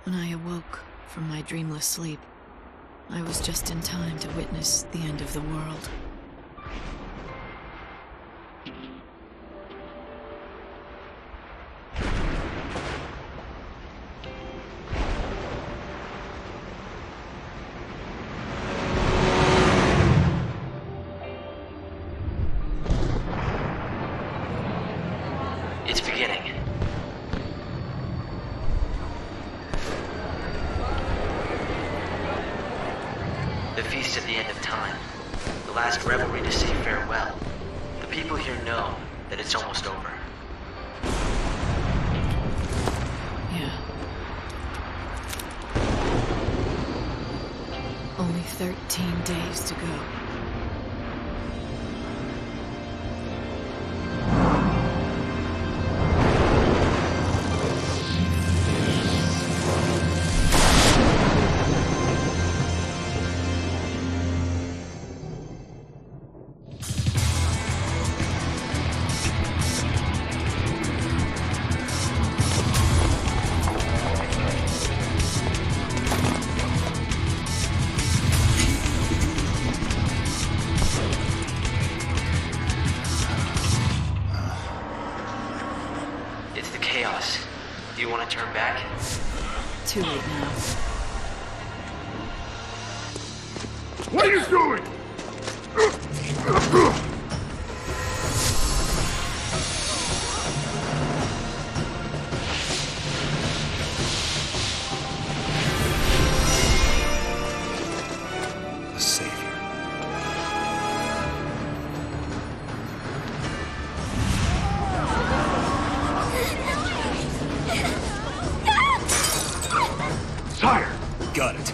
When I awoke from my dreamless sleep, I was just in time to witness the end of the world. It's beginning. The feast at the end of time. The last revelry to say farewell. The people here know that it's almost over. Yeah. Only 13 days to go. Do you want to turn back? Too late now. What are you doing? The Savior. Sire! Got it.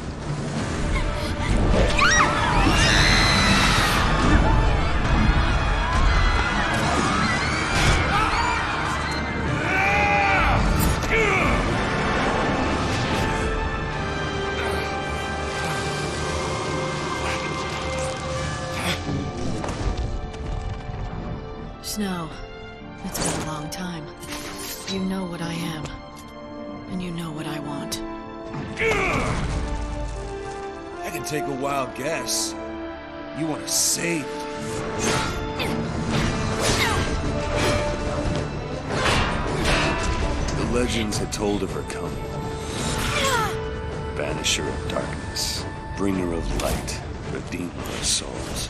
Snow, it's been a long time. You know what I am, and you know what I want. I can take a wild guess. You want to save me. The legends had told of her coming. Banisher of darkness, bringer of light, redeemer of souls.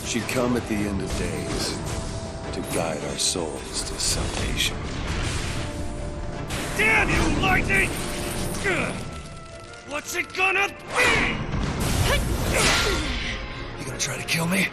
She'd come at the end of days to guide our souls to salvation. Damn you, lightning! What's it gonna be? You gonna try to kill me?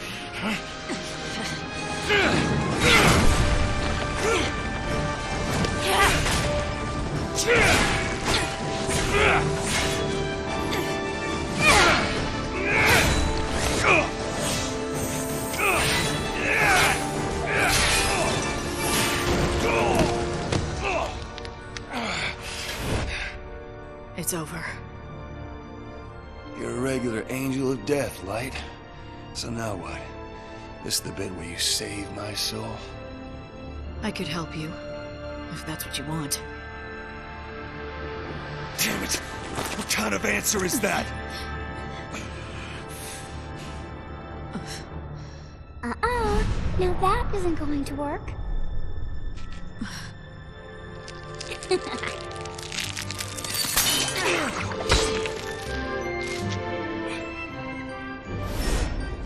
It's over. You're a regular angel of death, Light. So now what? This the bit where you save my soul? I could help you, if that's what you want. Damn it! What kind of answer is that? Now that isn't going to work.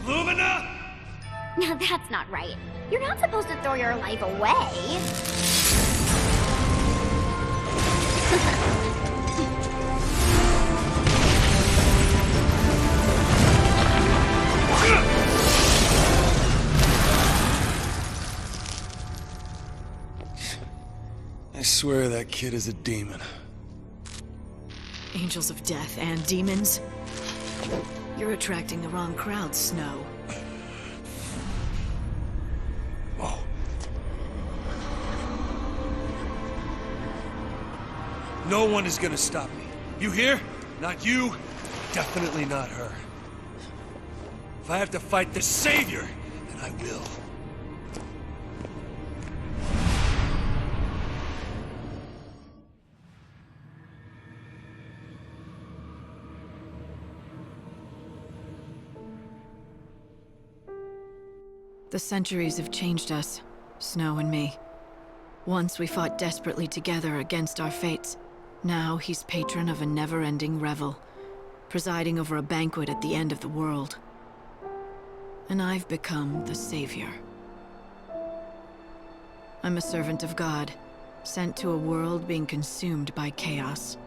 Lumina! Now that's not right. You're not supposed to throw your life away. I swear that kid is a demon. Angels of death and demons? You're attracting the wrong crowd, Snow. Whoa. No one is gonna stop me. You hear? Not you, definitely not her. If I have to fight the Savior, then I will. The centuries have changed us, Snow and me. Once we fought desperately together against our fates. Now he's patron of a never-ending revel, presiding over a banquet at the end of the world. And I've become the savior. I'm a servant of God, sent to a world being consumed by chaos.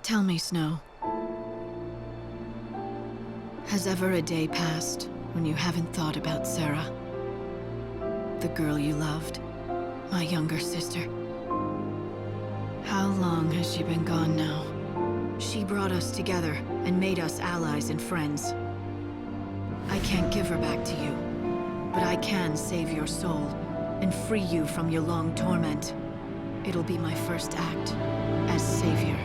Tell me, Snow, has ever a day passed when you haven't thought about Sarah? The girl you loved, my younger sister. How long has she been gone now? She brought us together and made us allies and friends. I can't give her back to you, but I can save your soul and free you from your long torment. It'll be my first act as savior.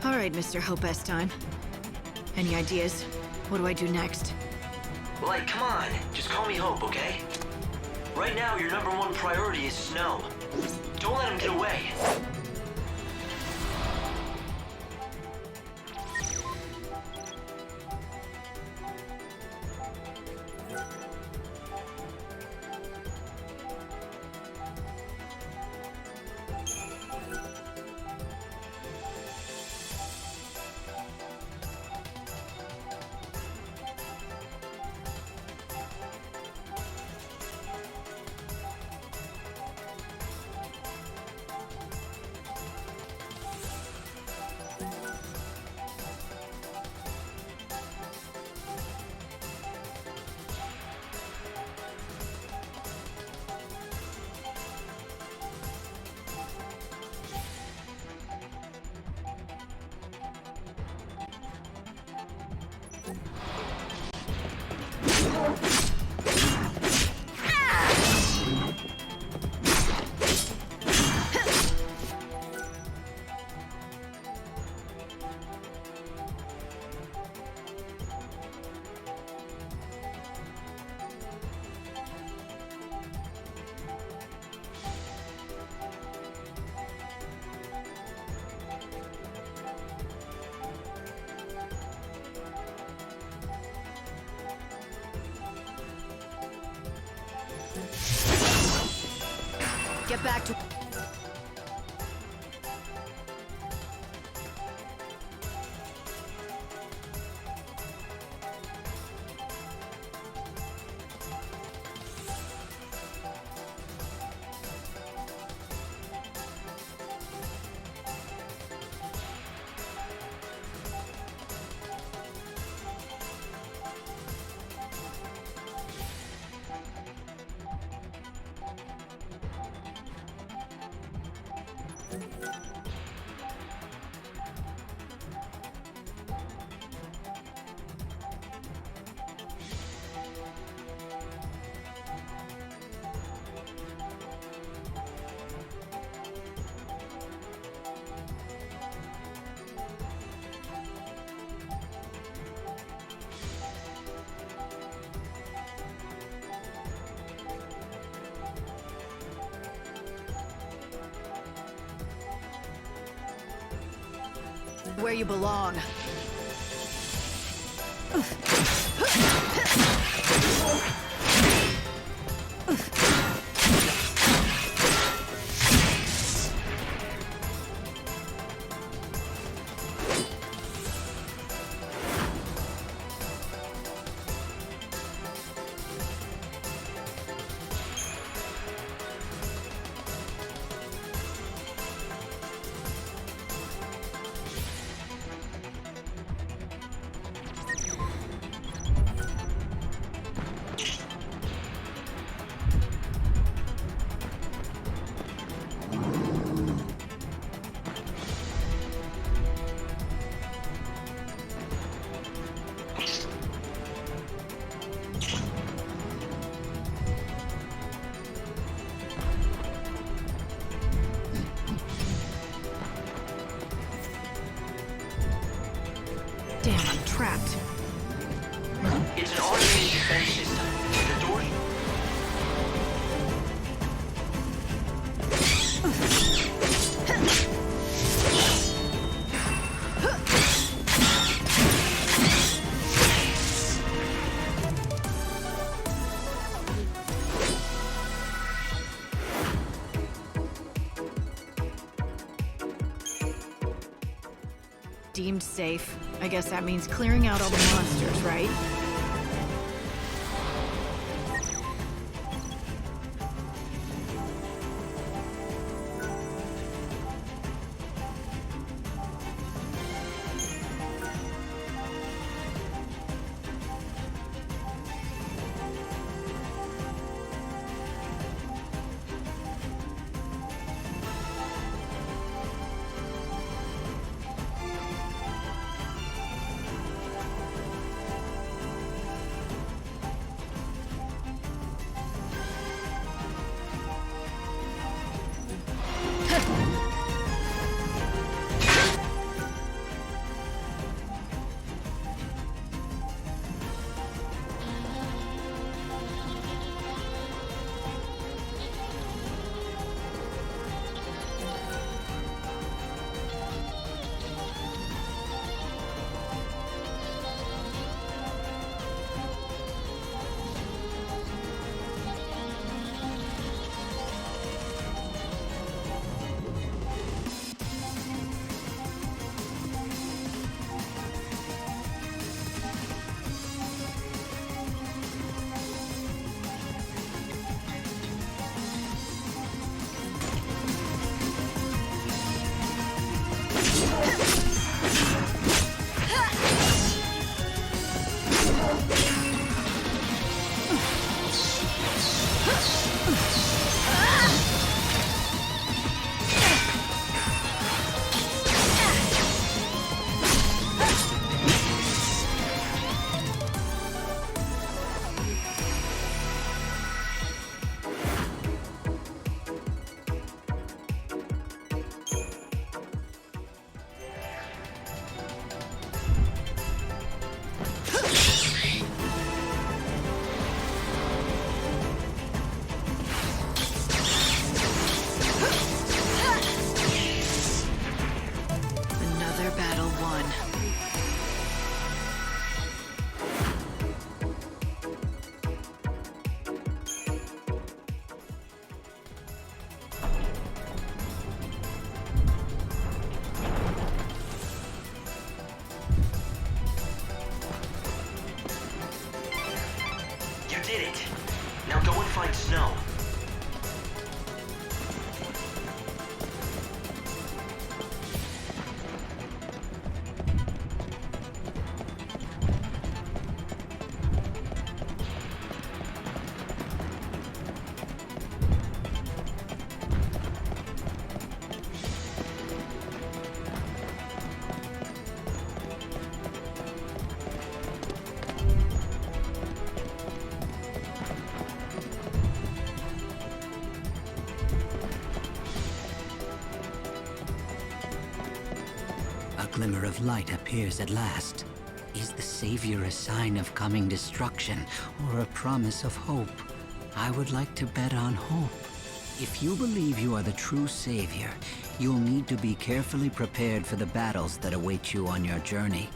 All right, Mr. Hope-S-Time. Any ideas? What do I do next? Like, come on. Just call me Hope, okay? Right now, your #1 priority is Snow. Don't let him get away. Get back to... Where you belong. Damn, I'm trapped. It's an automated defense system. The door... Deemed safe. I guess that means clearing out all the monsters, right? did it. Now go and find Snow. A glimmer of light appears at last. Is the Savior a sign of coming destruction, or a promise of hope? I would like to bet on hope. If you believe you are the true Savior, you'll need to be carefully prepared for the battles that await you on your journey.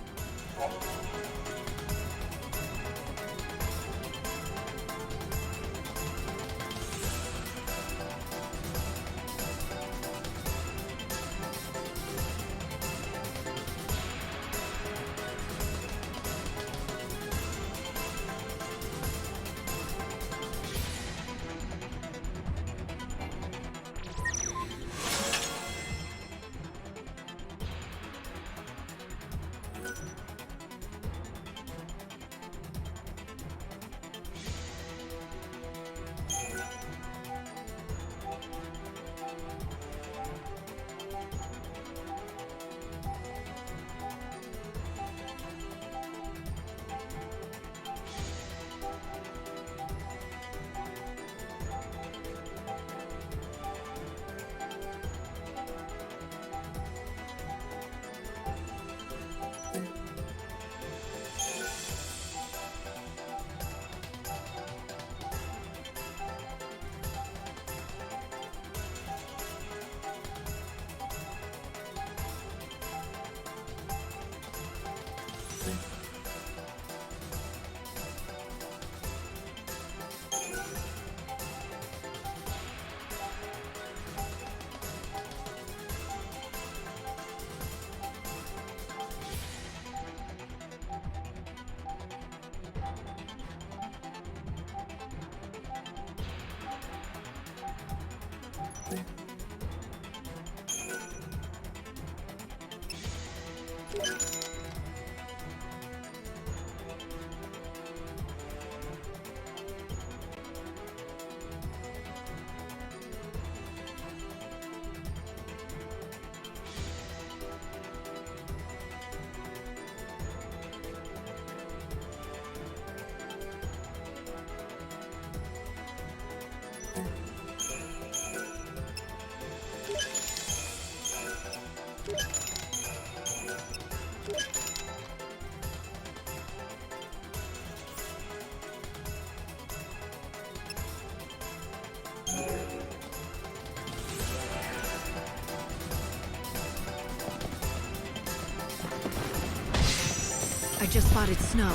I just spotted Snow.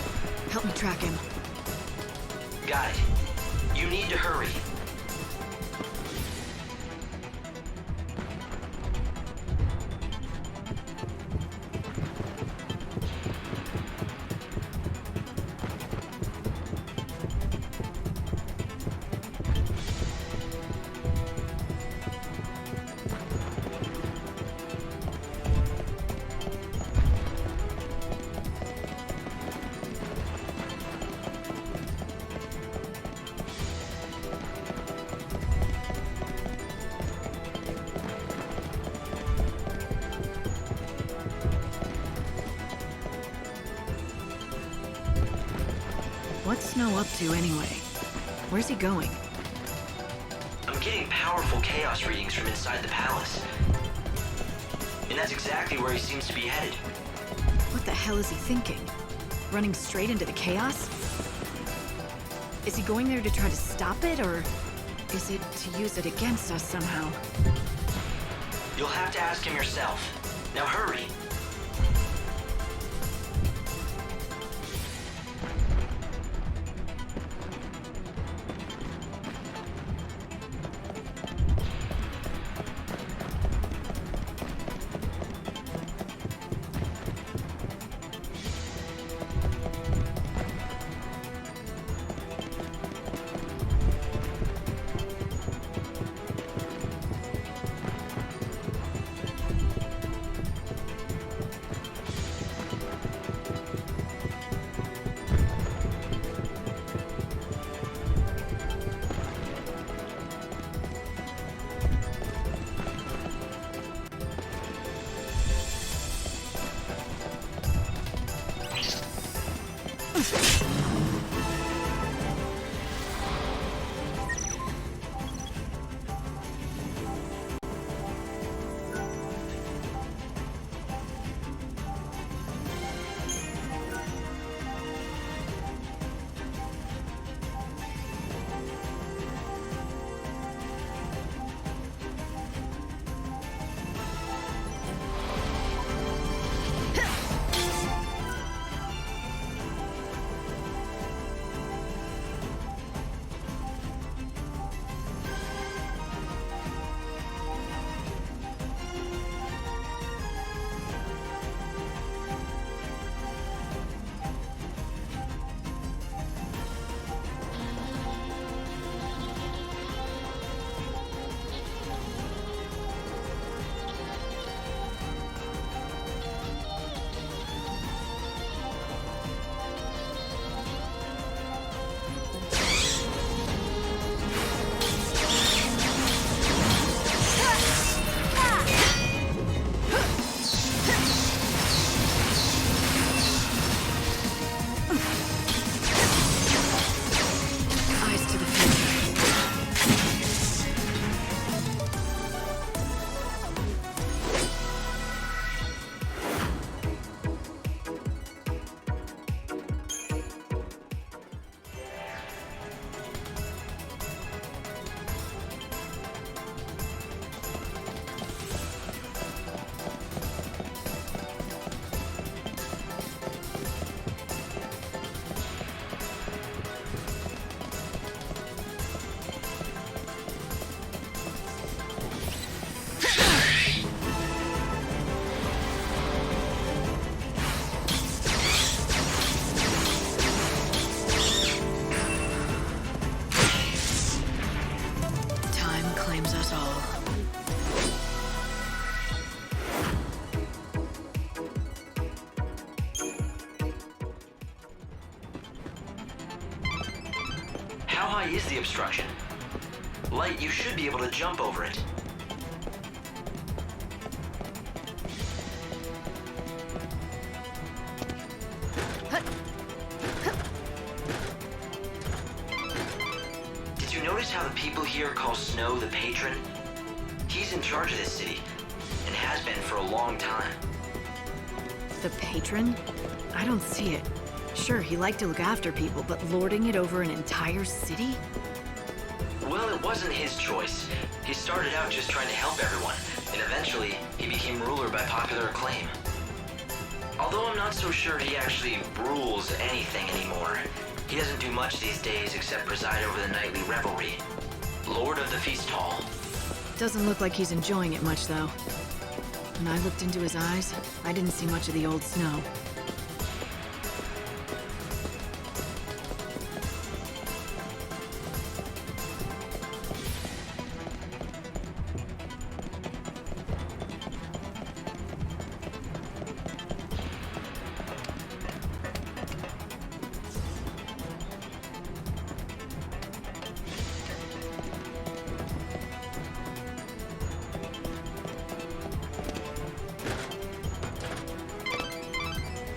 Help me track him. Got it. You need to hurry. What's Snow up to anyway? Where's he going? I'm getting powerful chaos readings from inside the palace. And that's exactly where he seems to be headed. What the hell is he thinking? Running straight into the chaos? Is he going there to try to stop it, or is it to use it against us somehow? You'll have to ask him yourself. Now hurry. How high is the obstruction? Light, you should be able to jump over it. Did you notice how the people here call Snow the patron? He's in charge of this city, and has been for a long time. The patron? I don't see it. Sure, he liked to look after people, but lording it over an entire city? Well, it wasn't his choice. He started out just trying to help everyone, and eventually, he became ruler by popular acclaim. Although I'm not so sure he actually rules anything anymore. He doesn't do much these days except preside over the nightly revelry. Lord of the Feast Hall. Doesn't look like he's enjoying it much, though. When I looked into his eyes, I didn't see much of the old Snow.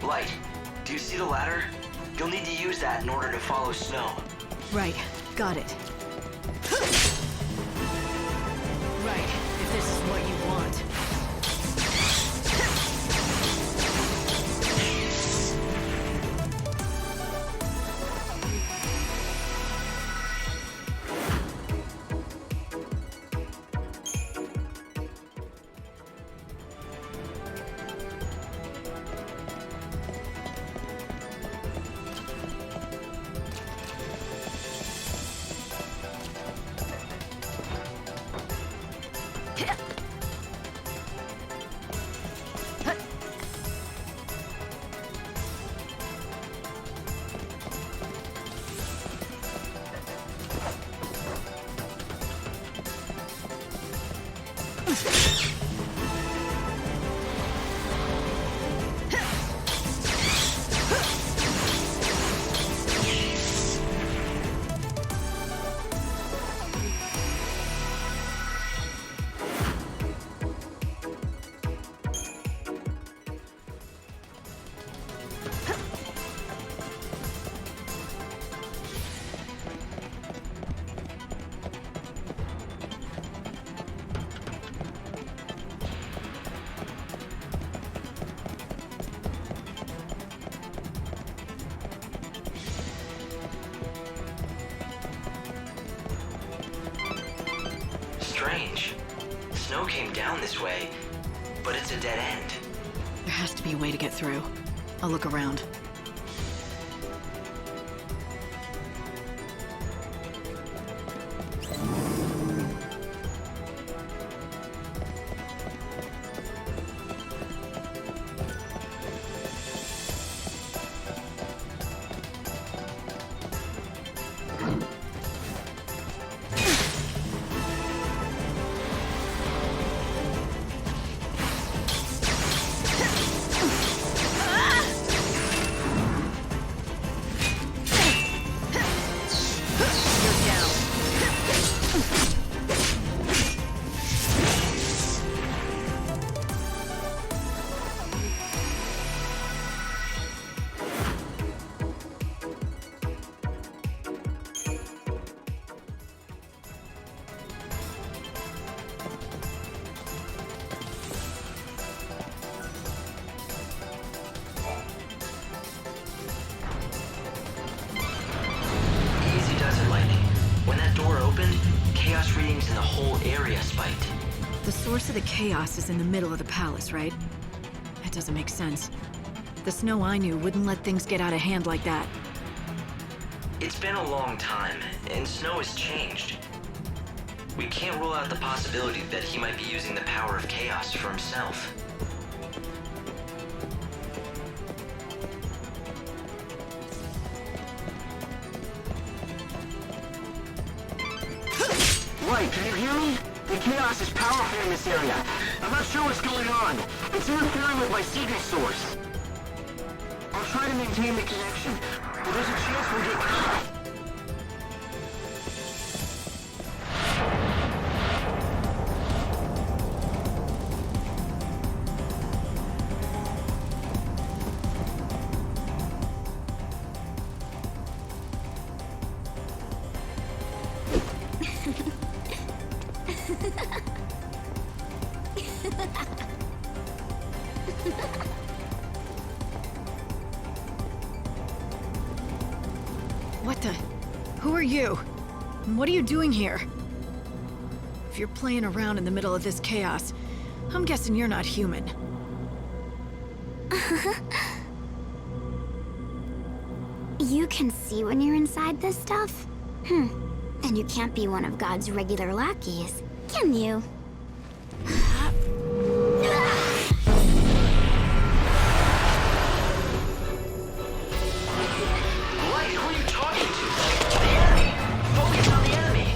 Light, do you see the ladder? You'll need to use that in order to follow Snow. Right, got it. Right, if this is what you want. Strange. Snow came down this way, but it's a dead end. There has to be a way to get through. I'll look around. Readings in the whole area spiked. The source of the chaos is in the middle of the palace, right? That doesn't make sense. The Snow I knew wouldn't let things get out of hand like that. It's been a long time, and Snow has changed. We can't rule out the possibility that he might be using the power of chaos for himself. Right, can you hear me? The chaos is powerful in this area. I'm not sure what's going on. It's interfering with my signal source. I'll try to maintain the connection, but there's a chance we'll get caught. What the? Who are you? And what are you doing here? If you're playing around in the middle of this chaos, I'm guessing you're not human. You can see when you're inside this stuff? And you can't be one of God's regular lackeys, can you? Light, who are you talking to? The enemy! Focus on the enemy!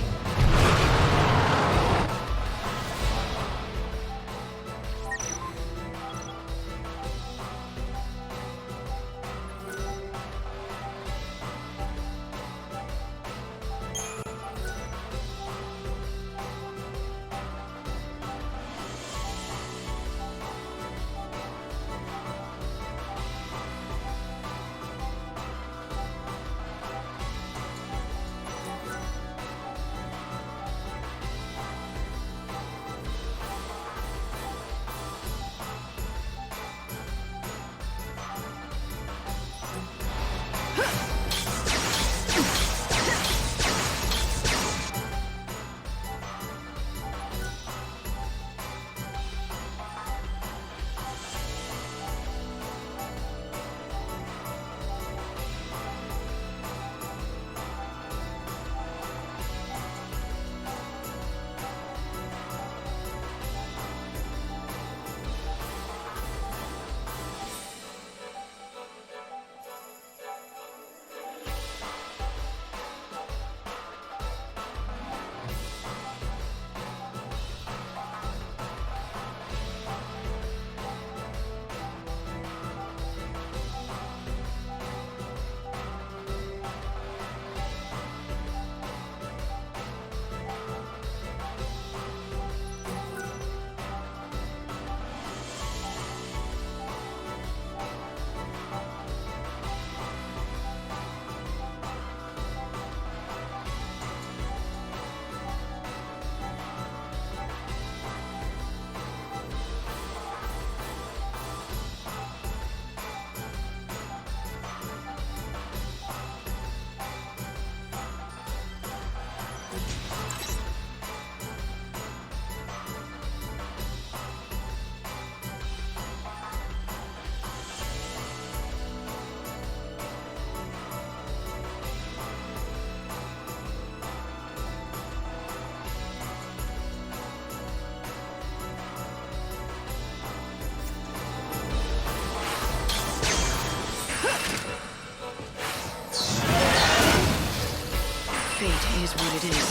Fate is what it is.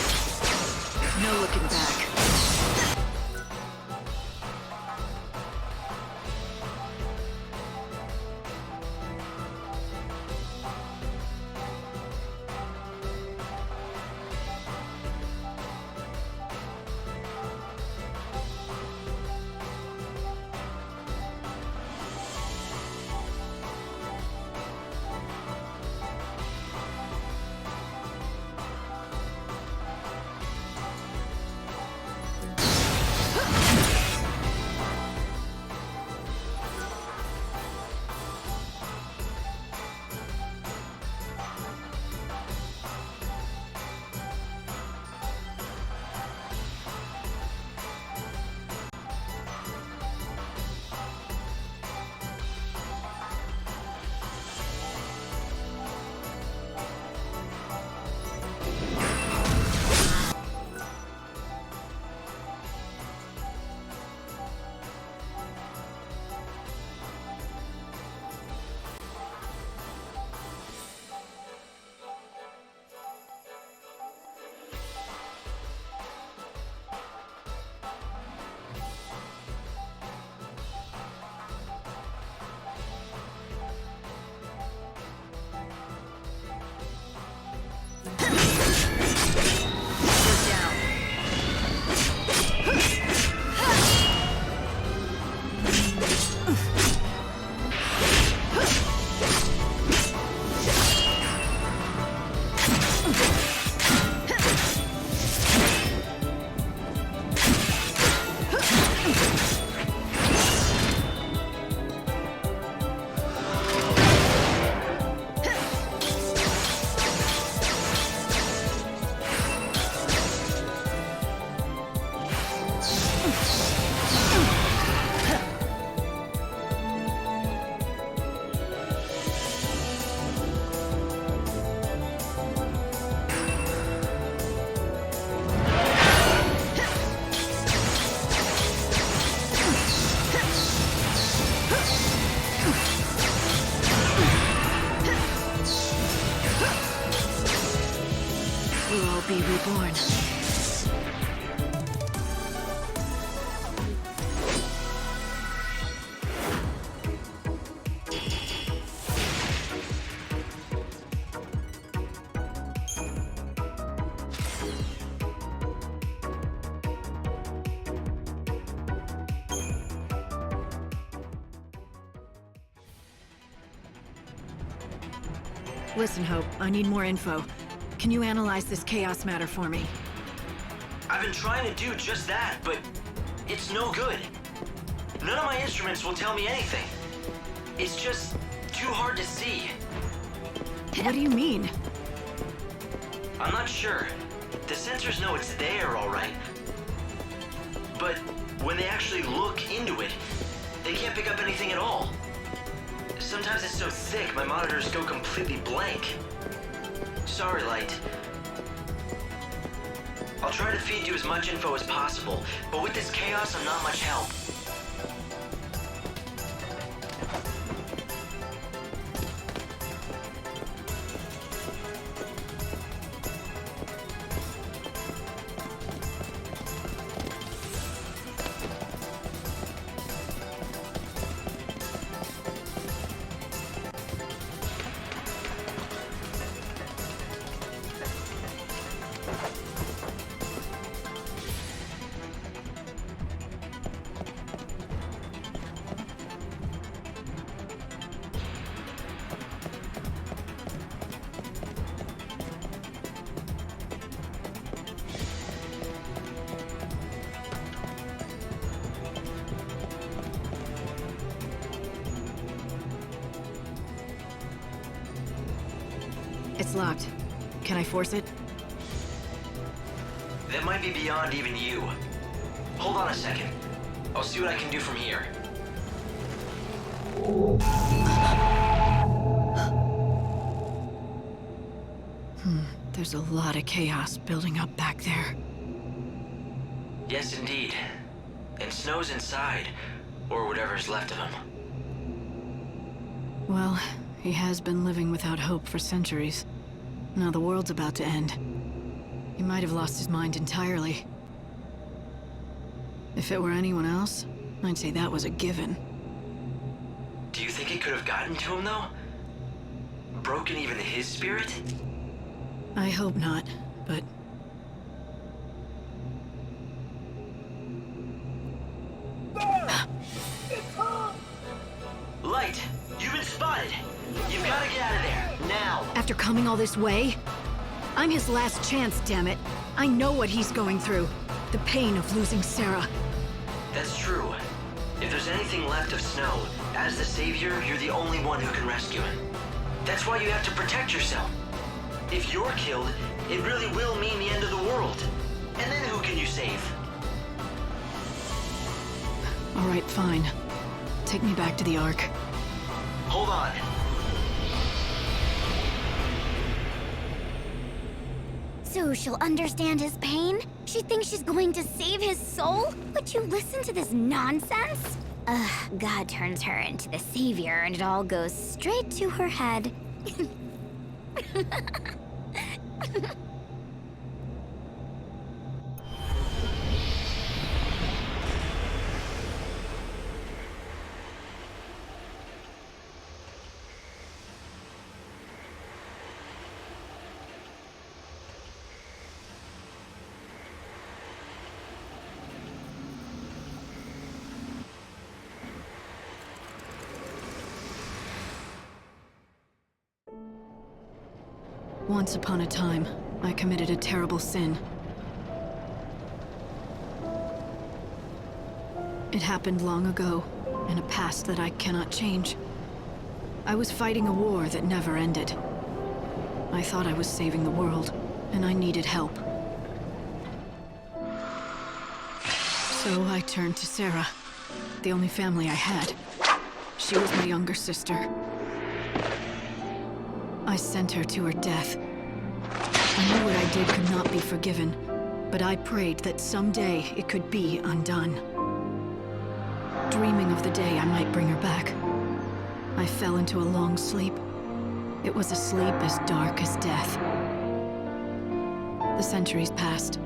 No looking back. reborn. Listen, Hope, I need more info. Can you analyze this chaos matter for me? I've been trying to do just that, but it's no good. None of my instruments will tell me anything. It's just too hard to see. What do you mean? I'm not sure. The sensors know it's there, all right. But when they actually look into it, they can't pick up anything at all. Sometimes it's so thick, my monitors go completely blank. Sorry, Light. I'll try to feed you as much info as possible, but with this chaos, I'm not much help. It's locked. Can I force it? That might be beyond even you. Hold on a second. I'll see what I can do from here. There's a lot of chaos building up back there. Yes, indeed. And Snow's inside, or whatever's left of him. Well, he has been living without hope for centuries. Now the world's about to end. He might have lost his mind entirely. If it were anyone else, I'd say that was a given. Do you think it could have gotten to him, though? Broken even his spirit? I hope not, but... Light, you've been spotted! You've gotta get out of there, now! After coming all this way? I'm his last chance, damn it. I know what he's going through. The pain of losing Sarah. That's true. If there's anything left of Snow, as the Savior, you're the only one who can rescue him. That's why you have to protect yourself. If you're killed, it really will mean the end of the world. And then who can you save? All right, fine. Take me back to the Ark. Hold on. So she'll understand his pain? She thinks she's going to save his soul? Would you listen to this nonsense? God turns her into the savior and it all goes straight to her head. Once upon a time, I committed a terrible sin. It happened long ago, in a past that I cannot change. I was fighting a war that never ended. I thought I was saving the world, and I needed help. So I turned to Sarah, the only family I had. She was my younger sister. I sent her to her death. I knew what I did could not be forgiven, but I prayed that someday it could be undone. Dreaming of the day I might bring her back, I fell into a long sleep. It was a sleep as dark as death. The centuries passed,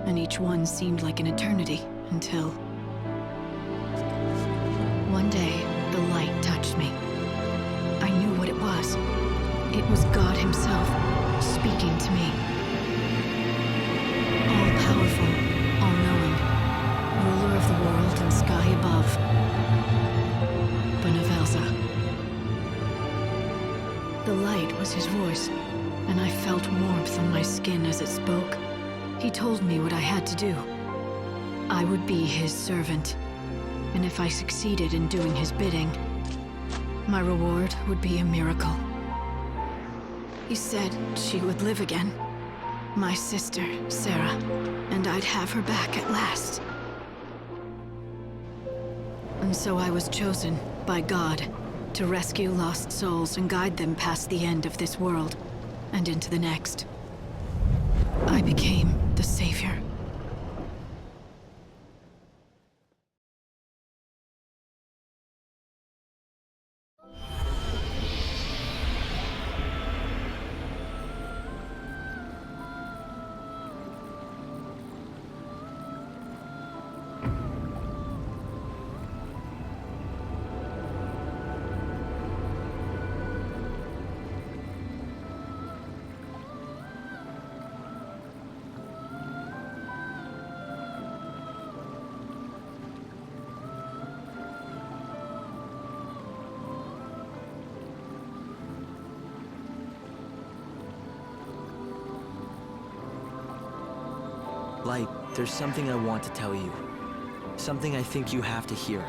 and each one seemed like an eternity until... One day, the light touched me. I knew what it was. It was God himself, speaking to me. All-powerful, all-knowing, ruler of the world and sky above. Benevelza. The light was his voice, and I felt warmth on my skin as it spoke. He told me what I had to do. I would be his servant, and if I succeeded in doing his bidding, my reward would be a miracle. He said she would live again. My sister, Sarah, and I'd have her back at last. And so I was chosen by God to rescue lost souls and guide them past the end of this world and into the next. I became the Savior. Light, there's something I want to tell you. Something I think you have to hear.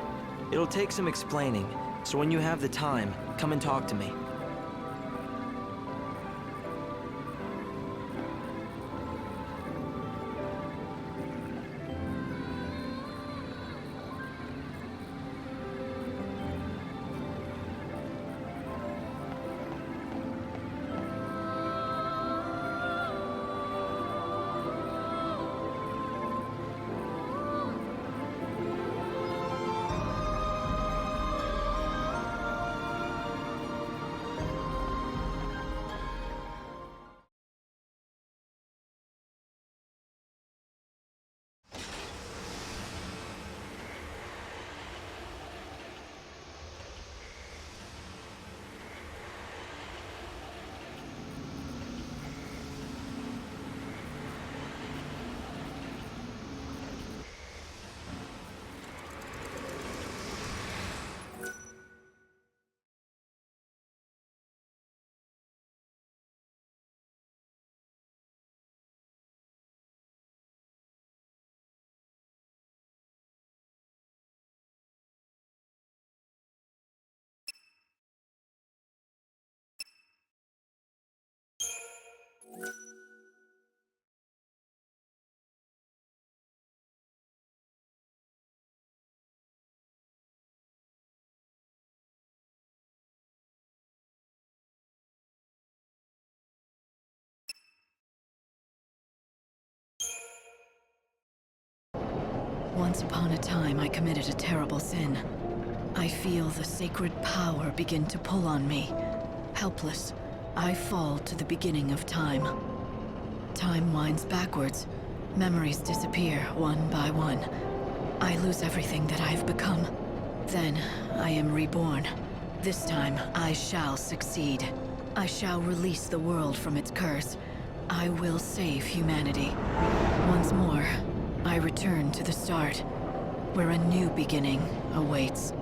It'll take some explaining, so when you have the time, come and talk to me. Once upon a time, I committed a terrible sin. I feel the sacred power begin to pull on me. Helpless, I fall to the beginning of time. Time winds backwards. Memories disappear one by one. I lose everything that I've become. Then, I am reborn. This time, I shall succeed. I shall release the world from its curse. I will save humanity. Once more, I return to the start, where a new beginning awaits.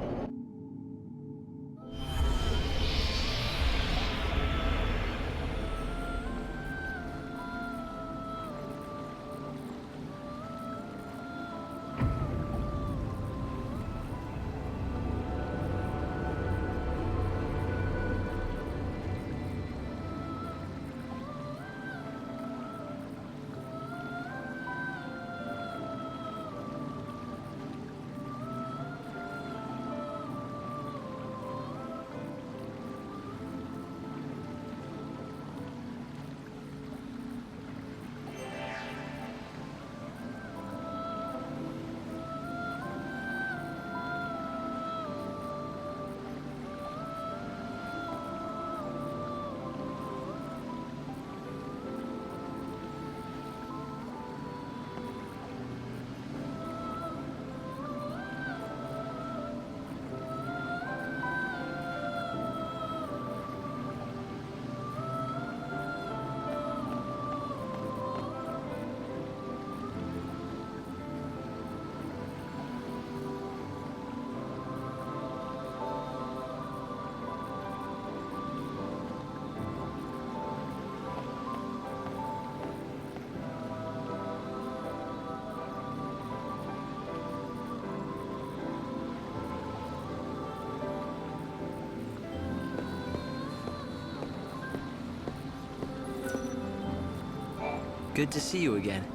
Good to see you again.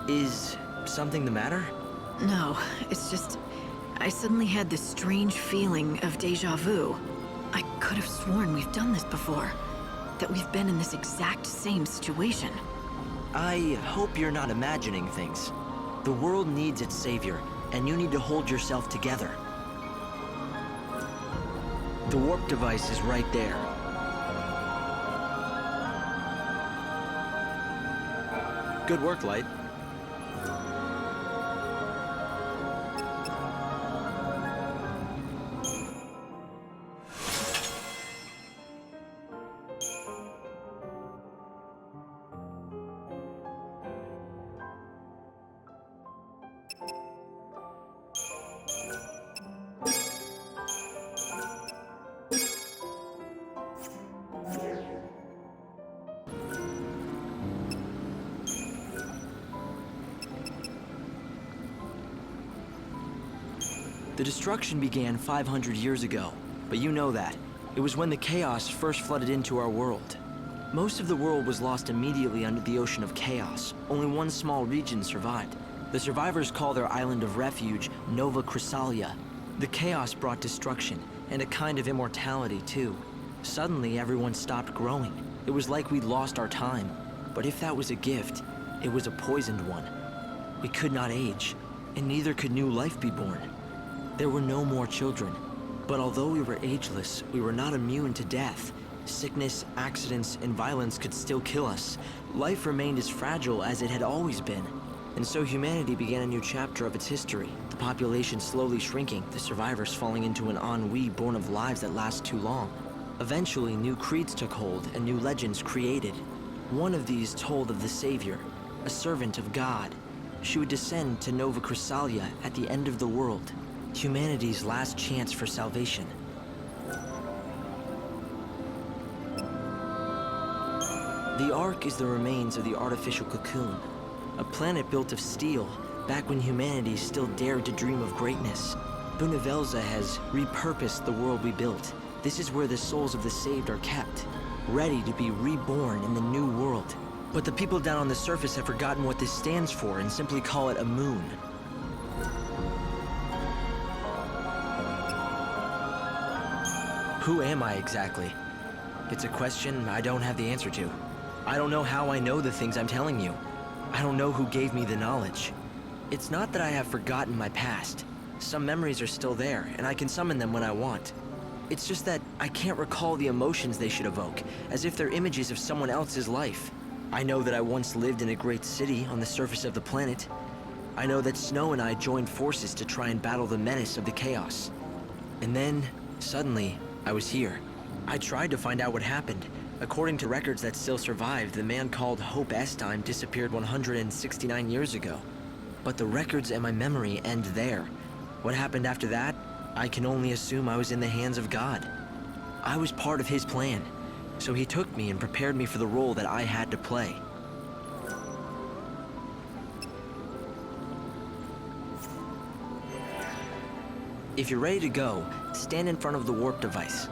Is something the matter? No, it's just... I suddenly had this strange feeling of déjà vu. I could have sworn we've done this before. That we've been in this exact same situation. I hope you're not imagining things. The world needs its savior, and you need to hold yourself together. The warp device is right there. Good work, Light. The destruction began 500 years ago, but you know that. It was when the chaos first flooded into our world. Most of the world was lost immediately under the ocean of chaos. Only one small region survived. The survivors call their island of refuge Nova Chrysalia. The chaos brought destruction, and a kind of immortality too. Suddenly everyone stopped growing. It was like we'd lost our time. But if that was a gift, it was a poisoned one. We could not age, and neither could new life be born. There were no more children, but although we were ageless, we were not immune to death. Sickness, accidents, and violence could still kill us. Life remained as fragile as it had always been. And so humanity began a new chapter of its history, the population slowly shrinking, the survivors falling into an ennui born of lives that last too long. Eventually, new creeds took hold and new legends created. One of these told of the Savior, a servant of God. She would descend to Nova Chrysalia at the end of the world. Humanity's last chance for salvation. The Ark is the remains of the artificial cocoon, a planet built of steel, back when humanity still dared to dream of greatness. Bunavelza has repurposed the world we built. This is where the souls of the saved are kept, ready to be reborn in the new world. But the people down on the surface have forgotten what this stands for and simply call it a moon. Who am I exactly? It's a question I don't have the answer to. I don't know how I know the things I'm telling you. I don't know who gave me the knowledge. It's not that I have forgotten my past. Some memories are still there, and I can summon them when I want. It's just that I can't recall the emotions they should evoke, as if they're images of someone else's life. I know that I once lived in a great city on the surface of the planet. I know that Snow and I joined forces to try and battle the menace of the chaos. And then, suddenly, I was here. I tried to find out what happened. According to records that still survive, the man called Hope Estime disappeared 169 years ago. But the records and my memory end there. What happened after that, I can only assume I was in the hands of God. I was part of his plan, so he took me and prepared me for the role that I had to play. If you're ready to go, stand in front of the warp device.